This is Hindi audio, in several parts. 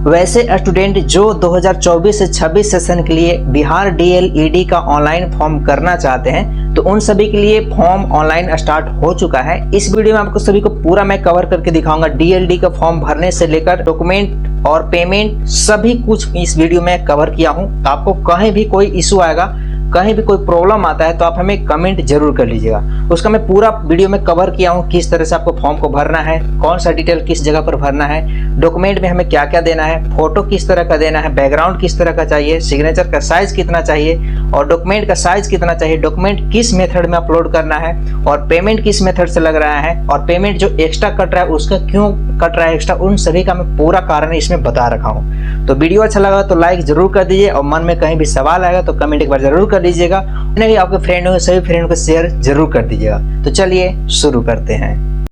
वैसे स्टूडेंट जो 2024 से 26 सेशन के लिए बिहार डीएलईडी का ऑनलाइन फॉर्म करना चाहते हैं तो उन सभी के लिए फॉर्म ऑनलाइन स्टार्ट हो चुका है। इस वीडियो में आपको सभी को पूरा मैं कवर करके दिखाऊंगा। डीएलडी का फॉर्म भरने से लेकर डॉक्यूमेंट और पेमेंट सभी कुछ इस वीडियो में कवर किया हूं। आपको कहीं भी कोई इशू आएगा, कहीं भी कोई प्रॉब्लम आता है तो आप हमें कमेंट जरूर कर लीजिएगा। उसका मैं पूरा वीडियो में कवर किया हूँ, किस तरह से आपको फॉर्म को भरना है, कौन सा डिटेल किस जगह पर भरना है, डॉक्यूमेंट में हमें क्या क्या देना है, फोटो किस तरह का देना है, बैकग्राउंड किस तरह का चाहिए, सिग्नेचर का साइज कितना चाहिए और डॉक्यूमेंट का साइज कितना चाहिए, डॉक्यूमेंट किस मेथड में अपलोड करना है और पेमेंट किस मेथड से लग रहा है और पेमेंट जो एक्स्ट्रा कट रहा है उसका क्यों कट रहा है एक्स्ट्रा, उन सभी का मैं पूरा कारण इसमें बता रखा हूँ। तो वीडियो अच्छा लगा तो लाइक जरूर कर दीजिए और मन में कहीं भी सवाल आएगा तो कमेंट एक बार जरूर कर दीजिएगा। भी आपके फ्रेंड होंगे सभी फ्रेंड को शेयर जरूर कर दीजिएगा। तो चलिए शुरू करते हैं।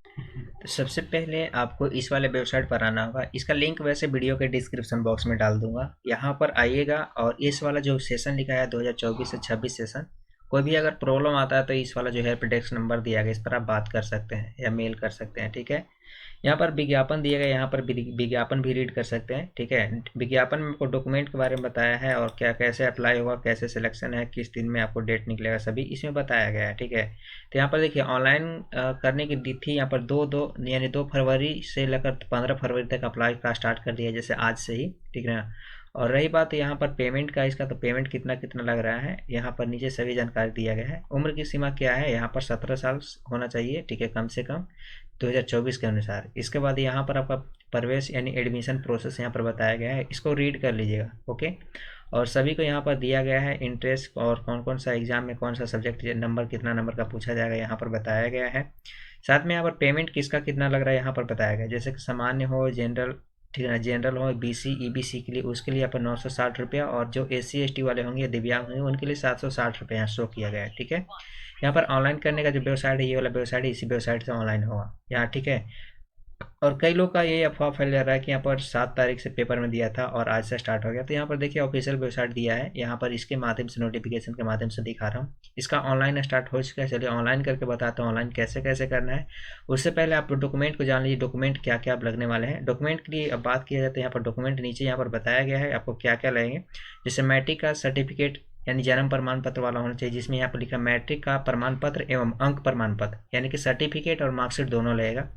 तो सबसे पहले आपको इस वाले वेबसाइट पर आना होगा। इसका लिंक वैसे वीडियो के डिस्क्रिप्शन बॉक्स में डाल दूंगा। यहाँ पर आइएगा और इस वाला जो सेशन लिखा है 2024 से 26 सेशन, कोई भी अगर प्रॉब्लम आता है तो इस वाला जो हेल्प डेस्क नंबर दिया गया इस पर आप बात कर सकते हैं या मेल कर सकते हैं। ठीक है, यहाँ पर विज्ञापन दिया गया, यहाँ पर विज्ञापन भी रीड कर सकते हैं। ठीक है, विज्ञापन में आपको डॉक्यूमेंट के बारे में बताया है और क्या कैसे अप्लाई होगा, कैसे सिलेक्शन है, किस दिन में आपको डेट निकलेगा, सभी इसमें बताया गया है। ठीक है, तो यहाँ पर देखिए ऑनलाइन करने की तिथि यहाँ पर 2 फरवरी से लेकर 15 फरवरी तक अप्लाई का स्टार्ट कर दिया, जैसे आज से ही। ठीक है ना, और रही बात यहाँ पर पेमेंट का, इसका तो पेमेंट कितना कितना लग रहा है यहाँ पर नीचे सभी जानकारी दिया गया है। उम्र की सीमा क्या है, यहाँ पर 17 साल होना चाहिए। ठीक है, कम से कम 2024 के अनुसार। इसके बाद यहाँ पर आपका प्रवेश यानी एडमिशन प्रोसेस यहाँ पर बताया गया है, इसको रीड कर लीजिएगा। ओके, और सभी को यहाँ पर दिया गया है इंटरेस्ट और कौन कौन सा एग्जाम में कौन सा सब्जेक्ट नंबर कितना नंबर का पूछा जाएगा यहाँ पर बताया गया है। साथ में यहाँ पर पेमेंट किसका कितना लग रहा है यहाँ पर बताया गया है, जैसे कि सामान्य हो, जनरल, ठीक है ना, जनरल हो, बीसी ईबीसी के लिए उसके लिए यहाँ पर 960 रुपया और जो एससी एसटी वाले होंगे, दिव्यांग होंगे, उनके लिए 760 रुपये यहाँ शो किया गया है। ठीक है, यहाँ पर ऑनलाइन करने का जो वेबसाइट है ये वाला वेबसाइट है, इसी वेबसाइट से ऑनलाइन होगा यहाँ। ठीक है, और कई लोग का ये अफवाह फैल जा रहा है कि यहाँ पर 7 तारीख से पेपर में दिया था और आज से स्टार्ट हो गया। तो यहाँ पर देखिए ऑफिशियल वेबसाइट दिया है, यहाँ पर इसके माध्यम से नोटिफिकेशन के माध्यम से दिखा रहा हूँ। इसका ऑनलाइन स्टार्ट हो चुका है। चलिए ऑनलाइन करके बताता हूँ ऑनलाइन कैसे कैसे करना है। उससे पहले आप डॉक्यूमेंट को जान लीजिए, डॉक्यूमेंट क्या क्या आप लगने वाले हैं। डॉक्यूमेंट के लिए अब बात किया जाए तो यहाँ पर डॉक्यूमेंट नीचे यहाँ पर बताया गया है आपको क्या क्या लगेंगे। जैसे मैट्रिक का सर्टिफिकेट यानी जन्म प्रमाण पत्र वाला होना चाहिए, जिसमें यहाँ पर लिखा मैट्रिक का प्रमाण पत्र एवं अंक प्रमाण पत्र यानी कि सर्टिफिकेट और मार्कशीट दोनों लगेगा।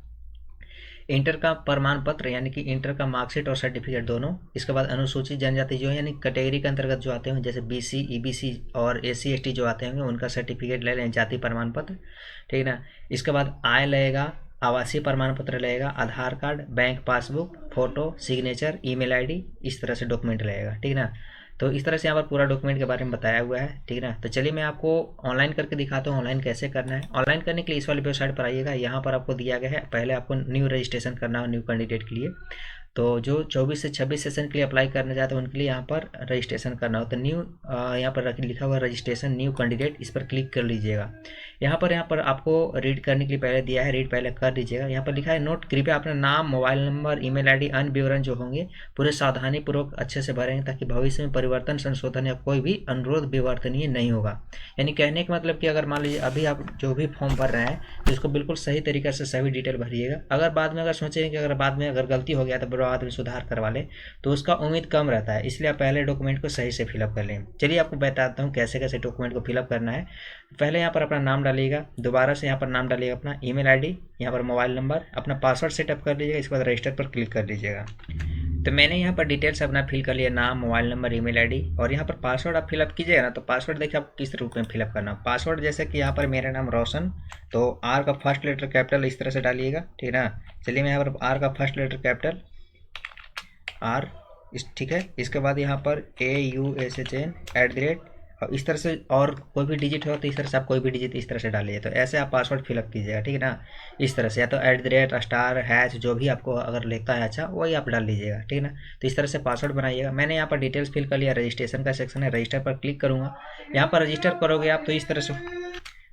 इंटर का प्रमाण पत्र यानी कि इंटर का मार्कशीट और सर्टिफिकेट दोनों। इसके बाद अनुसूचित जनजाति जो है यानी कैटेगरी के अंतर्गत जो आते हैं, जैसे बीसी ईबीसी और एससी एसटी जो आते होंगे, उनका सर्टिफिकेट ले लें, जाति प्रमाण पत्र। ठीक है ना, इसके बाद आय लगेगा, आवासीय प्रमाण पत्र लगेगा, Aadhaar card, bank passbook, photo, signature, email ID, इस तरह से डॉक्यूमेंट लगेगा। ठीक है ना, तो इस तरह से यहाँ पर पूरा डॉक्यूमेंट के बारे में बताया हुआ है। ठीक है ना, तो चलिए मैं आपको ऑनलाइन करके दिखाता हूँ ऑनलाइन कैसे करना है। ऑनलाइन करने के लिए इस वाली वेबसाइट पर आइएगा, यहाँ पर आपको दिया गया है पहले आपको न्यू रजिस्ट्रेशन करना हो न्यू कैंडिडेट के लिए। तो जो 24 से 26 सेशन के लिए अप्लाई करना चाहते हैं उनके लिए यहाँ पर रजिस्ट्रेशन करना हो तो न्यू यहाँ पर लिखा हुआ रजिस्ट्रेशन न्यू कैंडिडेट, इस पर क्लिक कर लीजिएगा। यहाँ पर आपको रीड करने के लिए पहले दिया है, रीड पहले कर लीजिएगा। यहाँ पर लिखा है नोट, कृपया अपना नाम, मोबाइल नंबर, ईमेल आईडी, अन्य विवरण जो होंगे पूरे सावधानी पूर्वक अच्छे से भरेंगे ताकि भविष्य में परिवर्तन, संशोधन या कोई भी अनुरोध विवर्तनीय नहीं होगा। यानी कहने का मतलब कि अगर मान लीजिए अभी आप जो भी फॉर्म भर रहे हैं तो इसको बिल्कुल सही तरीके से सभी डिटेल भरिएगा। अगर बाद में अगर सोचेंगे कि अगर बाद में अगर गलती हो गया तो बाद में सुधार करवा ले तो उसका उम्मीद कम रहता है, इसलिए आप पहले डॉक्यूमेंट को सही से फिलअप कर लें। चलिए आपको बताता हूँ कैसे कैसे डॉक्यूमेंट को फिलअप करना है। पहले यहाँ पर अपना नाम डालिएगा, दोबारा से यहाँ पर नाम डालिएगा, अपना ईमेल आईडी, यहाँ पर मोबाइल नंबर, अपना पासवर्ड सेटअप कर लीजिएगा। इसके बाद रजिस्टर पर क्लिक कर लीजिएगा। तो मैंने यहाँ पर डिटेल्स अपना फिल कर लिया, नाम, मोबाइल नंबर, ईमेल आईडी, और यहाँ पर पासवर्ड आप फिलअप कीजिएगा ना। तो पासवर्ड देखिए आप किस रूप में फिलअप करना। पासवर्ड जैसे कि यहाँ पर मेरा नाम रोशन, तो आर का फर्स्ट लेटर कैपिटल इस तरह से डालिएगा। ठीक है ना, चलिए मैं यहाँ पर आर का फर्स्ट लेटर कैपिटल आर ठीक है। इसके बाद यहाँ पर AUSHN @ इस तरह से, और कोई भी डिजिट हो तो इस तरह से आप कोई भी डिजिट इस तरह से डालिए। तो ऐसे आप पासवर्ड फिलअप कीजिएगा। ठीक है ना, इस तरह से, या तो @ जो भी आपको अगर लगता है अच्छा वही आप डाल लीजिएगा। ठीक है ना, तो इस तरह से पासवर्ड बनाइएगा। मैंने यहाँ पर डिटेल्स फिल कर लिया। रजिस्ट्रेशन का सेक्शन है, रजिस्टर पर क्लिक करूँगा। यहाँ पर रजिस्टर करोगे आप तो इस तरह से,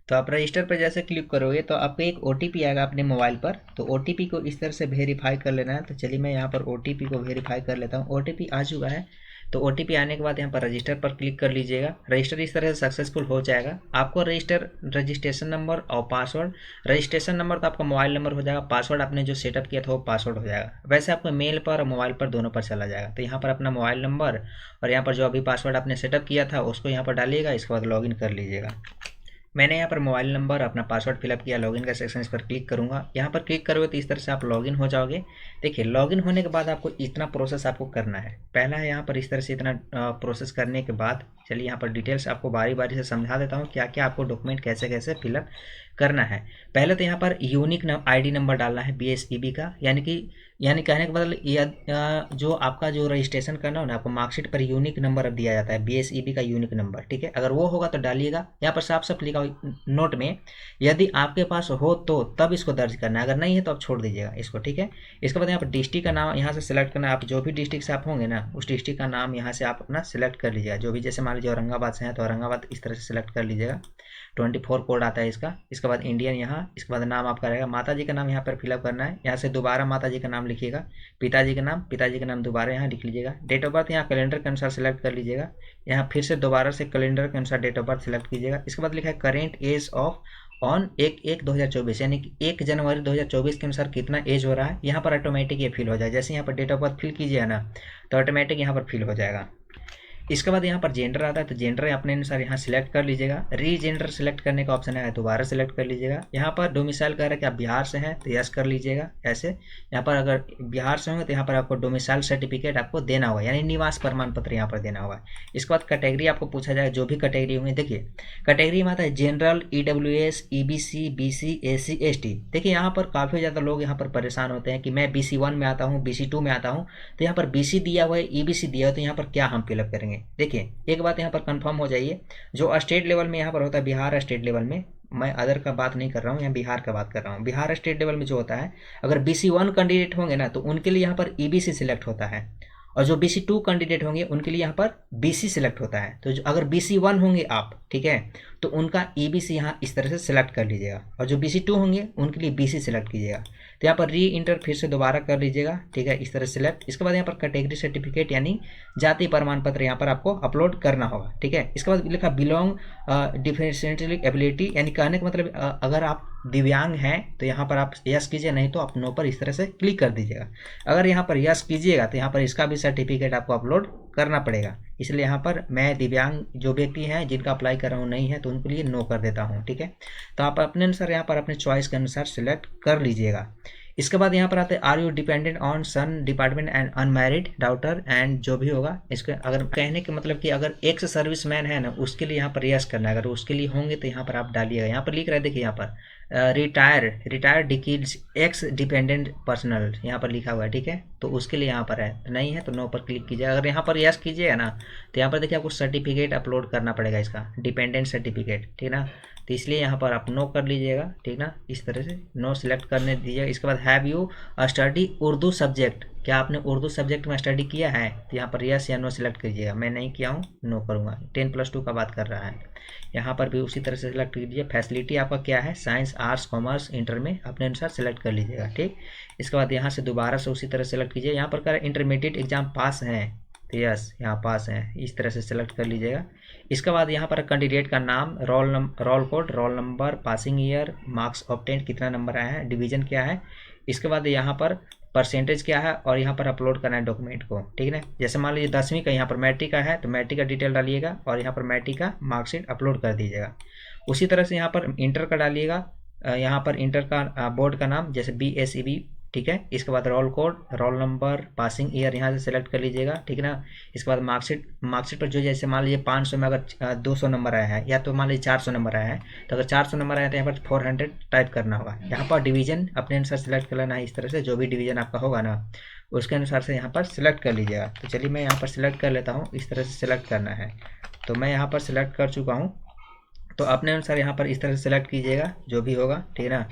तो आप रजिस्टर पर जैसे क्लिक करोगे तो आपको एक OTP आएगा अपने मोबाइल पर। तो OTP को इस तरह से वेरीफाई कर लेना है। तो चलिए मैं यहाँ पर OTP को वेरीफाई कर लेता हूँ। OTP आ चुका है, तो OTP आने के बाद यहाँ पर रजिस्टर पर क्लिक कर लीजिएगा। रजिस्टर इस तरह से सक्सेसफुल हो जाएगा। आपको रजिस्ट्रेशन नंबर और पासवर्ड, रजिस्ट्रेशन नंबर तो आपका मोबाइल नंबर हो जाएगा, पासवर्ड आपने जो सेटअप किया था वो पासवर्ड हो जाएगा। वैसे आपको मेल पर और मोबाइल पर दोनों पर चला जाएगा। तो यहाँ पर अपना मोबाइल नंबर और यहाँ पर जो अभी पासवर्ड आपने सेटअप किया था उसको यहाँ पर डालिएगा। इसके बाद लॉगिन कर लीजिएगा। मैंने यहाँ पर मोबाइल नंबर अपना पासवर्ड फिलअप किया, लॉगिन का सेक्शन इस पर क्लिक करूँगा। यहाँ पर क्लिक करोगे तो इस तरह से आप लॉगिन हो जाओगे। देखिए लॉगिन होने के बाद आपको इतना प्रोसेस आपको करना है। पहला है यहाँ पर इस तरह से इतना प्रोसेस करने के बाद चलिए यहाँ पर डिटेल्स आपको बारी बारी से समझा देता हूँ क्या क्या आपको डॉक्यूमेंट कैसे कैसे फिलअप करना है। पहले तो यहाँ पर यूनिक ID नंबर डालना है BSEB का, यानी कहने का मतलब जो आपका जो रजिस्ट्रेशन करना हो ना, आपको मार्कशीट पर यूनिक नंबर अब दिया जाता है, BSEB का यूनिक नंबर, ठीक है। अगर वो होगा तो डालिएगा। यहाँ पर साफ साफ लिखा हो नोट में, यदि आपके पास हो तो तब इसको दर्ज करना है, अगर नहीं है तो आप छोड़ दीजिएगा इसको, ठीक है। इसके बाद यहाँ पर डिस्ट्रिक्ट का नाम यहाँ से सिलेक्ट करना है। आप जो भी डिस्ट्रिक्ट से आप होंगे ना उस डिस्ट्रिक्ट का नाम यहाँ से आप अपना सिलेक्ट कर लीजिएगा। जो भी जैसे मान लीजिए औरंगाबाद से है तो औरंगाबाद इस तरह से सिलेक्ट कर लीजिएगा। 24 कोड आता है इसका। इसके बाद इंडियन यहाँ, इसके बाद नाम आपका रहेगा। माता जी का नाम यहाँ पर फिलअप करना है। यहाँ से दोबारा माता जी का नाम लिखिएगा। पिताजी का नाम दोबारा यहाँ लिख लीजिएगा। डेट ऑफ बर्थ यहाँ कैलेंडर के अनुसार सेलेक्ट कर लीजिएगा। यहाँ फिर से दोबारा से कैलेंडर के अनुसार डेट ऑफ बर्थ सेलेक्ट कीजिएगा। इसके बाद लिखा है करेंट एज ऑफ ऑन 1/1/2024, यानी कि 1 जनवरी 2024 के अनुसार कितना एज हो रहा है। यहाँ पर ऑटोमेटिक ये फिल हो जाए। जैसे यहाँ पर डेट ऑफ बर्थ फिल कीजिए ना तो ऑटोमेटिक यहाँ पर फिल हो जाएगा। इसके बाद यहाँ पर जेंडर आता है तो जेंडर अपने अनुसार यहाँ सिलेक्ट कर लीजिएगा। रीजेंडर सिलेक्ट करने का ऑप्शन है, दोबारा सिलेक्ट कर लीजिएगा। यहाँ पर डोमिसाइल कह रहा है कि आप बिहार से हैं तो यस कर लीजिएगा। ऐसे यहाँ पर अगर बिहार से होंगे तो यहाँ पर आपको डोमिसाइल सर्टिफिकेट आपको देना होगा, यानी निवास प्रमाण पत्र यहाँ पर देना होगा। इसके बाद कैटेगरी आपको पूछा जाएगा, जो भी कैटेगरी होंगे। देखिए कैटेगरी में आता है general, EWS, EBC, BC, SC, ST। देखिए यहाँ पर काफ़ी ज़्यादा लोग यहाँ पर परेशान होते हैं कि मैं BC1 में आता हूँ, BC2 में आता हूँ, तो यहाँ पर BC दिया हुआ है, EBC दिया हुआ है, तो यहाँ पर क्या हम फिलअप करेंगे। देखिए एक बात यहाँ पर कंफर्म हो जाइए, जो स्टेट लेवल में यहाँ पर होता है, बिहार स्टेट लेवल में, मैं अदर का बात नहीं कर रहा हूँ, यहाँ बिहार का बात कर रहा हूँ। बिहार स्टेट लेवल में जो होता है, अगर BC1 कैंडिडेट होंगे ना तो उनके लिए यहाँ पर EBC सिलेक्ट होता है, और जो BC2 कैंडिडेट होंगे उनके लिए यहाँ पर BC सिलेक्ट होता है। तो अगर BC1 होंगे आप, ठीक है, तो उनका EBC यहाँ इस तरह से सिलेक्ट कर लीजिएगा, और जो BC2 होंगे उनके लिए BC सिलेक्ट कीजिएगा। तो यहाँ पर री इंटर फिर से दोबारा कर लीजिएगा, ठीक है, इस तरह सिलेक्ट। इसके बाद यहाँ पर कैटेगरी सर्टिफिकेट यानी जाति प्रमाण पत्र यहाँ पर आपको अपलोड करना होगा, ठीक है। इसके बाद लिखा बिलोंग डिफरेंशियली एबिलिटी, यानी कहने का मतलब अगर आप दिव्यांग हैं तो यहाँ पर आप यस कीजिए, नहीं तो आप नो पर इस तरह से क्लिक कर दीजिएगा। अगर यहाँ पर यस कीजिएगा तो यहाँ पर इसका भी सर्टिफिकेट आपको अपलोड करना पड़ेगा, इसलिए यहाँ पर मैं दिव्यांग जो व्यक्ति हैं जिनका अप्लाई कर रहा हूँ नहीं है तो उनके लिए नो कर देता हूँ, ठीक है। तो आप अपने अनुसार यहाँ पर अपने चॉइस के अनुसार सिलेक्ट कर लीजिएगा। इसके बाद यहाँ पर आते हैं are you dependent on son department and unmarried daughter and, जो भी होगा इसके अगर कहने के मतलब कि अगर एक्स सर्विसमैन है ना उसके लिए यहाँ पर यस करना है, अगर उसके लिए होंगे तो यहाँ पर आप डालिएगा। यहाँ पर लिख रहा है, देखिए यहाँ पर रिटायर डिकीज एक्स डिपेंडेंट पर्सनल यहाँ पर लिखा हुआ है, ठीक है, तो उसके लिए यहाँ पर है, नहीं है तो नो पर क्लिक कीजिए। अगर यहाँ पर यस कीजिएगा ना तो यहाँ पर देखिए आपको सर्टिफिकेट अपलोड करना पड़ेगा, इसका डिपेंडेंट सर्टिफिकेट, ठीक ना, तो इसलिए यहाँ पर आप नो कर लीजिएगा, ठीक ना, इस तरह से नो सिलेक्ट करने दीजिएगा। इसके बाद have you study Urdu subject, क्या आपने उर्दू सब्जेक्ट में स्टडी किया है, तो यहाँ पर यस या नो सिलेक्ट कीजिएगा। मैं नहीं किया हूँ, नो करूँगा। 10+2 का बात कर रहा है, यहाँ पर भी उसी तरह से सिलेक्ट कीजिए। फैसिलिटी आपका क्या है, साइंस, आर्ट्स, कॉमर्स, इंटर में अपने अनुसार सेलेक्ट कर लीजिएगा, ठीक। इसके बाद यहाँ से दोबारा से उसी तरह सेलेक्ट कीजिए। यहाँ पर कर इंटरमीडिएट एग्जाम पास हैं तो यस यहाँ पास हैं, इस तरह से सेलेक्ट कर लीजिएगा। इसके बाद यहाँ पर कैंडिडेट का नाम, roll code, roll number, passing year, marks obtained, कितना नंबर आया है, डिवीजन क्या है, इसके बाद यहाँ पर परसेंटेज क्या है, और यहाँ पर अपलोड करना है डॉक्यूमेंट को, ठीक है ना। जैसे मान लीजिए 10वीं का यहाँ पर मैट्रिक का है तो मैट्रिक का डिटेल डालिएगा और यहाँ पर मैट्रिक का मार्कशीट अपलोड कर दीजिएगा। उसी तरह से यहाँ पर इंटर का डालिएगा, यहाँ पर इंटर का बोर्ड का नाम जैसे BSEB, ठीक है। इसके बाद roll code, roll number, passing year यहाँ से सेलेक्ट कर लीजिएगा, ठीक है ना। इसके बाद मार्कशीट पर जो जैसे मान लीजिए 500 में अगर 200 नंबर आया है, या तो मान लीजिए 400 नंबर आया है, तो अगर 400 नंबर आया तो यहाँ पर 400 टाइप करना होगा। यहाँ पर डिवीजन अपने अनुसार सेलेक्ट कर लेना है, इस तरह से जो भी डिवीजन आपका होगा ना उसके अनुसार से यहाँ पर सिलेक्ट कर लीजिएगा। तो चलिए मैं यहाँ पर सिलेक्ट कर लेता हूँ, इस तरह से सिलेक्ट करना है, तो मैं यहाँ पर सिलेक्ट कर चुका हूँ। तो अपने अनुसार यहाँ पर इस तरह से सिलेक्ट कीजिएगा जो भी होगा, ठीक है ना।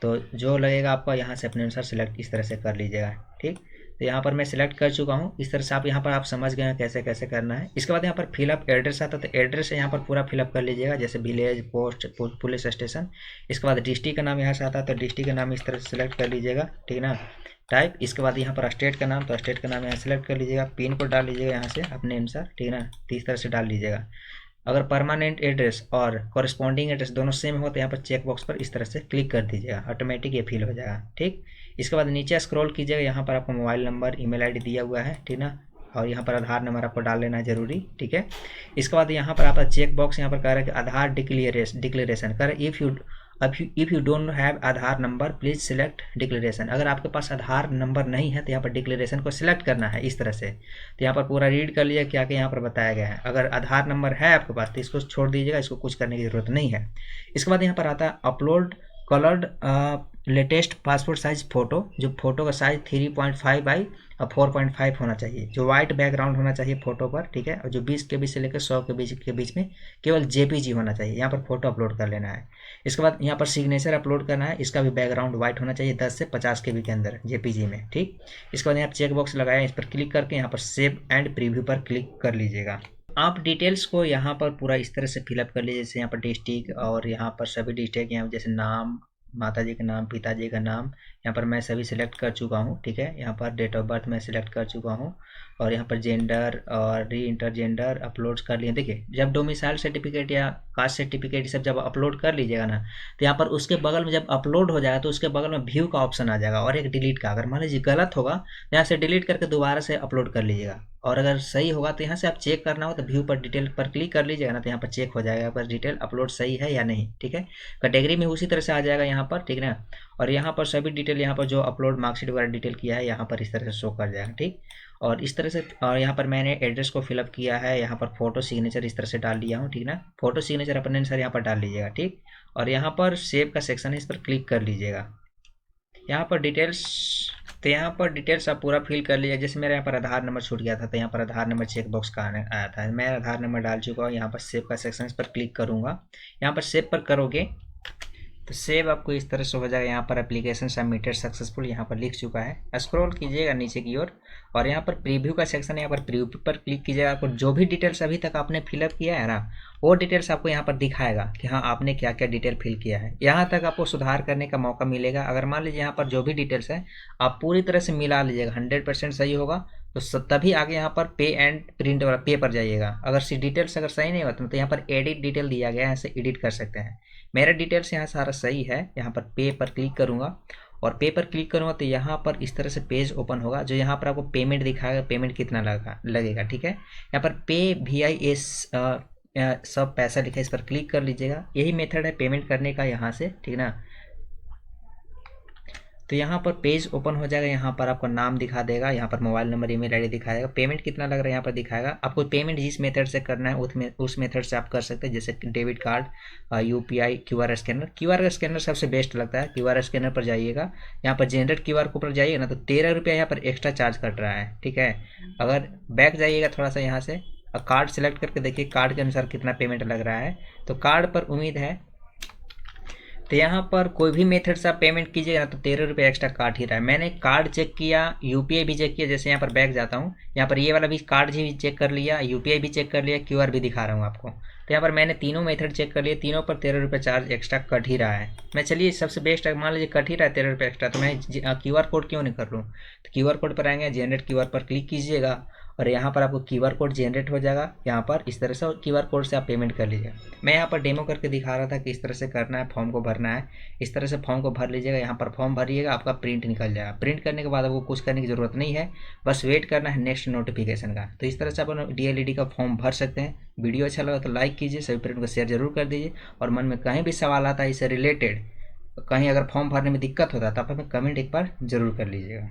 तो जो लगेगा आपका यहाँ से अपने अनुसार सिलेक्ट इस तरह से कर लीजिएगा, ठीक। तो यहाँ पर मैं सिलेक्ट कर चुका हूँ, इस तरह से आप यहाँ पर आप समझ गए हैं कैसे कैसे करना है। इसके बाद यहाँ पर फिलअप एड्रेस आता है, तो एड्रेस यहाँ पर पूरा फिलअप कर लीजिएगा, जैसे विलेज, पोस्ट, पुलिस स्टेशन। इसके बाद डिस्ट्रिक्ट का नाम यहाँ से आता है तो डिस्ट्रिक्ट का नाम इस तरह से सिलेक्ट कर लीजिएगा, ठीक है ना। टाइप। इसके बाद यहाँ पर स्टेट का नाम, तो स्टेट का नाम यहाँ सेलेक्ट कर लीजिएगा, पिन कोड डाल लीजिएगा यहाँ से अपने अनुसार, ठीक है ना, तो इस तरह से डाल लीजिएगा। अगर परमानेंट एड्रेस और कॉरेस्पॉन्डिंग एड्रेस दोनों सेम हो तो यहाँ पर चेक बॉक्स पर इस तरह से क्लिक कर दीजिएगा, ऑटोमेटिक ये फिल हो जाएगा। ठीक, इसके बाद नीचे स्क्रॉल कीजिएगा, यहाँ पर आपको मोबाइल नंबर, ईमेल आईडी दिया हुआ है, ठीक ना, और यहाँ पर आधार नंबर आपको डाल लेना है जरूरी। ठीक है, इसके बाद यहाँ पर आपका चेक बॉक्स यहाँ पर कह रहा है कि आधार डिक्लेरेशन कर, if you don't have Aadhaar number please select declaration. अगर आपके पास आधार नंबर नहीं है तो यहाँ पर डिक्लेरेशन को सिलेक्ट करना है इस तरह से। तो यहाँ पर पूरा रीड कर लीजिए क्या क्या यहाँ पर बताया गया है। अगर आधार नंबर है आपके पास तो इसको छोड़ दीजिएगा, इसको कुछ करने की जरूरत नहीं है। इसके बाद यहाँ पर आता है upload coloured latest passport size photo, जो फोटो का साइज 3.5 बाई 4.5 होना चाहिए, जो वाइट बैकग्राउंड होना चाहिए फोटो पर, ठीक है, और जो 20 KB से लेकर 100 KB के बीच में केवल JPG होना चाहिए। यहाँ पर फोटो अपलोड कर लेना है। इसके बाद यहाँ पर सिग्नेचर अपलोड करना है, इसका भी बैकग्राउंड वाइट होना चाहिए 10 से 50 KB के अंदर JPG में। ठीक, इसके बाद यहाँ चेक बॉक्स लगाया, इस पर क्लिक करके यहाँ पर सेव एंड प्रीव्यू पर क्लिक कर लीजिएगा। आप डिटेल्स को यहाँ पर पूरा इस तरह से फिलअप कर लीजिए, जैसे यहाँ पर डिस्ट्रिक्ट और यहाँ पर सभी डिस्ट्रिक्ट, यहाँ जैसे नाम, माताजी का नाम, पिताजी का नाम, यहाँ पर मैं सभी सिलेक्ट कर चुका हूँ। ठीक है, यहाँ पर डेट ऑफ बर्थ मैं सिलेक्ट कर चुका हूँ और यहाँ पर जेंडर और री इंटर जेंडर अपलोड कर लिए। देखिए, जब डोमिसाइल सर्टिफिकेट या कास्ट सर्टिफिकेट सब जब अपलोड कर लीजिएगा ना, तो यहाँ पर उसके बगल में जब अपलोड हो जाएगा तो उसके बगल में व्यू का ऑप्शन आ जाएगा और एक डिलीट का। अगर मान लीजिए गलत होगा यहाँ से डिलीट करके दोबारा से अपलोड कर लीजिएगा, और अगर सही होगा तो यहाँ से आप चेक करना हो तो व्यू पर डिटेल पर क्लिक कर लीजिएगा ना, तो यहाँ पर चेक हो जाएगा पर डिटेल अपलोड सही है या नहीं। ठीक है, कैटेगरी में उसी तरह से आ जाएगा यहाँ पर, ठीक है ना, और यहाँ पर सभी डिटेल यहाँ पर जो अपलोड मार्कशीट वगैरह डिटेल किया है यहाँ पर इस तरह से शो कर जाएगा। ठीक, और इस तरह से, और यहाँ पर मैंने एड्रेस को फिलअप किया है, यहाँ पर फोटो सिग्नेचर इस तरह से डाल दिया हूँ। ठीक ना, फोटो सिग्नेचर अपने अनुसार यहाँ पर डाल लीजिएगा। ठीक, और यहाँ पर सेव का सेक्शन है, इस पर क्लिक कर लीजिएगा। यहाँ पर डिटेल्स, तो यहाँ पर डिटेल्स आप पूरा फिल कर लीजिए। जैसे मेरा यहाँ पर आधार नंबर छूट गया था तो यहाँ पर आधार नंबर चेक बॉक्स का आया था, मैं आधार नंबर डाल चुका हूँ। यहाँ पर सेव का सेक्शन, इस पर क्लिक करूँगा। यहाँ पर सेव पर करोगे तो सेव आपको इस तरह से हो जाएगा। यहाँ पर एप्लीकेशन सबमिटेड सक्सेसफुल यहाँ पर लिख चुका है। स्क्रॉल कीजिएगा नीचे की ओर और यहाँ पर प्रीव्यू का सेक्शन है, यहाँ पर प्रीव्यू पर क्लिक कीजिएगा। आपको जो भी डिटेल्स अभी तक आपने फिलअप किया है ना, वो डिटेल्स आपको यहाँ पर दिखाएगा कि हाँ आपने क्या क्या डिटेल फिल किया है। यहाँ तक आपको सुधार करने का मौका मिलेगा। अगर मान लीजिए यहाँ पर जो भी डिटेल्स है आप पूरी तरह से मिला लीजिएगा, 100% सही होगा तो तभी आगे यहाँ पर पे एंड प्रिंट वाला पे पर जाइएगा। अगर डिटेल्स अगर सही नहीं होता तो यहाँ पर एडिट डिटेल दिया गया है, ऐसे एडिट कर सकते हैं। मेरा डिटेल्स यहाँ सारा सही है। यहाँ पर पे पर क्लिक करूँगा और पे पर क्लिक करूँगा तो यहाँ पर इस तरह से पेज ओपन होगा, जो यहाँ पर आपको पेमेंट दिखाएगा, पेमेंट कितना लगेगा। ठीक है, यहाँ पर पे VIS सब पैसा लिखा है, इस पर क्लिक कर लीजिएगा। यही मेथड है पेमेंट करने का यहाँ से, ठीक ना। तो यहाँ पर पेज ओपन हो जाएगा, यहाँ पर आपका नाम दिखा देगा, यहाँ पर मोबाइल नंबर, ईमेल आईडी दिखाएगा, पेमेंट कितना लग रहा है यहाँ पर दिखाएगा। आपको पेमेंट जिस मेथड से करना है उस मेथड से आप कर सकते हैं, जैसे debit card, UPI, QR scanner. QR scanner सबसे बेस्ट लगता है। QR स्कैनर पर जाइएगा, यहाँ पर जनरेट QR कोड पर जाइएगा ना तो 13 रुपया यहाँ पर एक्स्ट्रा चार्ज कट रहा है। ठीक है, अगर बैक जाइएगा थोड़ा सा यहाँ से कार्ड सेलेक्ट करके देखिए कार्ड के अनुसार कितना पेमेंट लग रहा है। तो कार्ड पर उम्मीद है तो यहाँ पर कोई भी मेथड से आप पेमेंट कीजिएगा तो 13 रुपये एक्स्ट्रा काट ही रहा है। मैंने कार्ड चेक किया, UPI भी चेक किया। जैसे यहाँ पर बैक जाता हूँ, यहाँ पर ये वाला भी कार्ड भी चेक कर लिया, UPI भी चेक कर लिया, QR भी दिखा रहा हूँ आपको। तो यहाँ पर मैंने तीनों मेथड चेक कर लिए, तीनों पर 13 रुपये चार्ज एक्स्ट्रा कट ही रहा है। मैं चलिए सबसे बेस्ट है, मान लीजिए कट ही रहा है 13 रुपये एक्स्ट्रा, तो मैं QR कोड क्यों नहीं कर लूँ। तो QR कोड पर आएंगे, जनरेट QR पर क्लिक कीजिएगा और यहाँ पर आपको QR कोड जनरेट हो जाएगा। यहाँ पर इस तरह से QR कोड से आप पेमेंट कर लीजिए। मैं यहाँ पर डेमो करके दिखा रहा था कि इस तरह से करना है, फॉर्म को भरना है। इस तरह से फॉर्म को भर लीजिएगा, यहाँ पर फॉर्म भरिएगा, आपका प्रिंट निकल जाएगा। प्रिंट करने के बाद आपको कुछ करने की ज़रूरत नहीं है, बस वेट करना है नेक्स्ट नोटिफिकेशन का। तो इस तरह से आप DLED का फॉर्म भर सकते हैं। वीडियो अच्छा लगा तो लाइक कीजिए, सभी फ्रेंड को शेयर जरूर कर दीजिए, और मन में कहीं भी सवाल आता है इससे रिलेटेड, कहीं अगर फॉर्म भरने में दिक्कत होता है तो आप हमें कमेंट एक बार जरूर कर लीजिएगा।